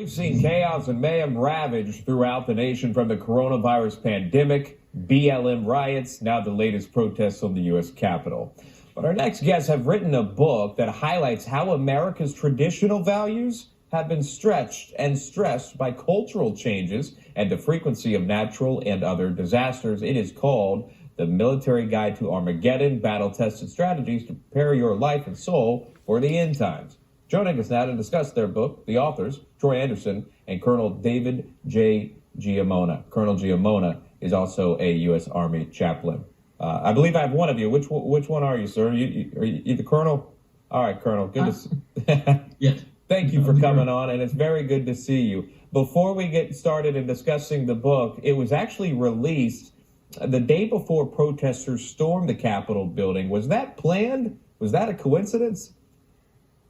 We've seen chaos and mayhem ravage throughout the nation, from the coronavirus pandemic, BLM riots, now the latest protests on the U.S. Capitol. But our next guests have written a book that highlights how America's traditional values have been stretched and stressed by cultural changes and the frequency of natural and other disasters. It is called The Military Guide to Armageddon, Battle-Tested Strategies to Prepare Your Life and Soul for the End Times. Joining us now to discuss their book, the authors, Troy Anderson and Colonel David J. Giammona. Colonel Giammona is also a U.S. Army chaplain. I believe I have one of you. Which one are you, sir? Are you the colonel? All right, Colonel. Good to see you. Yes. Thank you for coming on, and it's very good to see you. Before we get started in discussing the book, it was actually released the day before protesters stormed the Capitol building. Was that planned? Was that a coincidence?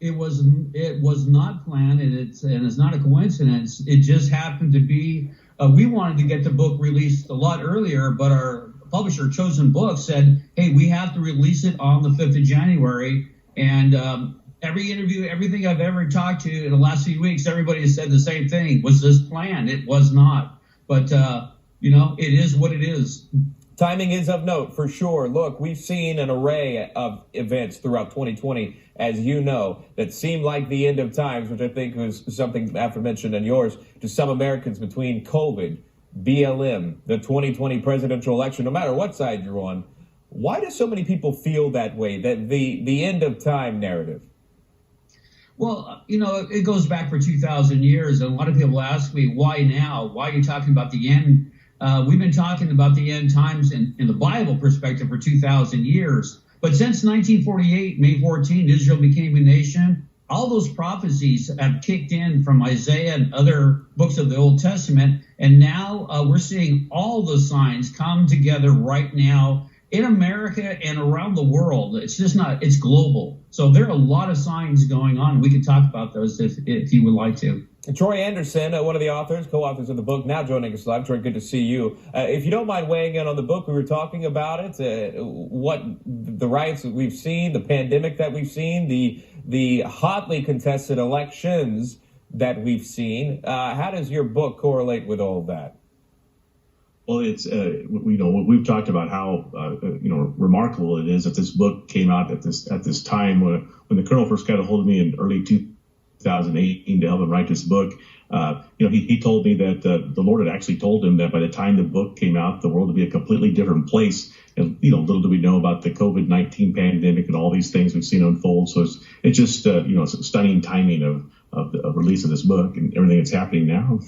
It was not planned, and it's not a coincidence. It just happened to be. We wanted to get the book released a lot earlier, but our publisher, Chosen Books, said, "Hey, we have to release it on the 5th of January." And every interview, everything I've ever talked to in the last few weeks, everybody has said the same thing. Was this planned? It was not. But it is what it is. Timing is of note, for sure. Look, we've seen an array of events throughout 2020, as you know, that seemed like the end of times, which I think was something aforementioned in yours, to some Americans, between COVID, BLM, the 2020 presidential election. No matter what side you're on, why do so many people feel that way, that the end of time narrative? Well, it goes back for 2,000 years. And a lot of people ask me, why now? Why are you talking about the end? We've been talking about the end times in the Bible perspective for 2,000 years. But since 1948, May 14, Israel became a nation. All those prophecies have kicked in from Isaiah and other books of the Old Testament. And now we're seeing all the signs come together right now in America and around the world. It's global. So there are a lot of signs going on. We can talk about those if you would like to. Troy Anderson, one of the authors, co-authors of the book, now joining us live. Troy, good to see you. If you don't mind weighing in on the book, we were talking about it, what the riots that we've seen, the pandemic that we've seen, the hotly contested elections that we've seen. How does your book correlate with all of that? Well, it's we've talked about how remarkable it is that this book came out at this time when the colonel first got a hold of me in early 2018 to help him write this book. He told me that the Lord had actually told him that by the time the book came out, the world would be a completely different place. And little do we know about the COVID-19 pandemic and all these things we've seen unfold. So it's just stunning timing of the release of this book and everything that's happening now.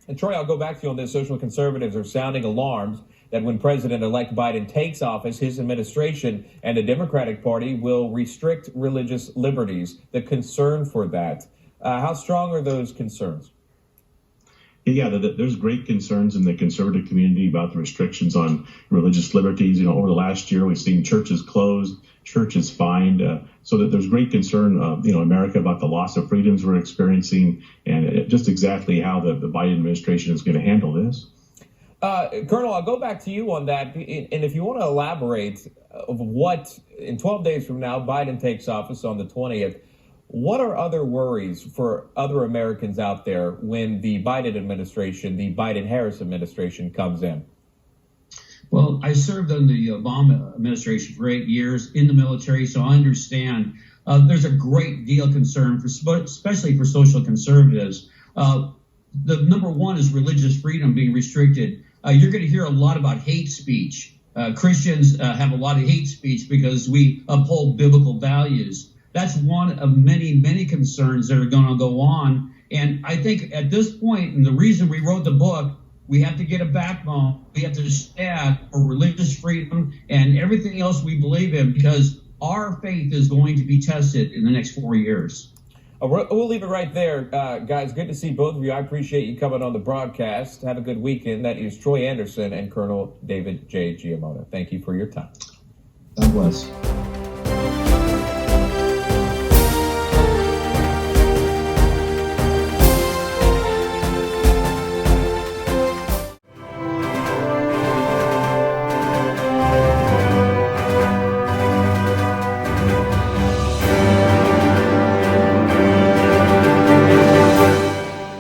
And Troy, I'll go back to you on this. Social conservatives are sounding alarms that when President-elect Biden takes office, his administration and the Democratic Party will restrict religious liberties. The concern for that. How strong are those concerns? Yeah, there's great concerns in the conservative community about the restrictions on religious liberties. Over the last year, we've seen churches closed, churches fined. So that there's great concern, America, about the loss of freedoms we're experiencing and just exactly how the Biden administration is going to handle this. Colonel, I'll go back to you on that. And if you want to elaborate of what, in 12 days from now, Biden takes office on the 20th, what are other worries for other Americans out there when the Biden administration, the Biden-Harris administration comes in? Well, I served under the Obama administration for 8 years in the military, so I understand there's a great deal of concern, especially for social conservatives. The number one is religious freedom being restricted. You're going to hear a lot about hate speech. Christians have a lot of hate speech because we uphold biblical values. That's one of many, many concerns that are going to go on. And I think at this point, and the reason we wrote the book, we have to get a backbone. We have to stand for religious freedom and everything else we believe in, because our faith is going to be tested in the next 4 years. We'll leave it right there. Guys, good to see both of you. I appreciate you coming on the broadcast. Have a good weekend. That is Troy Anderson and Colonel David J. Giammona. Thank you for your time. God bless.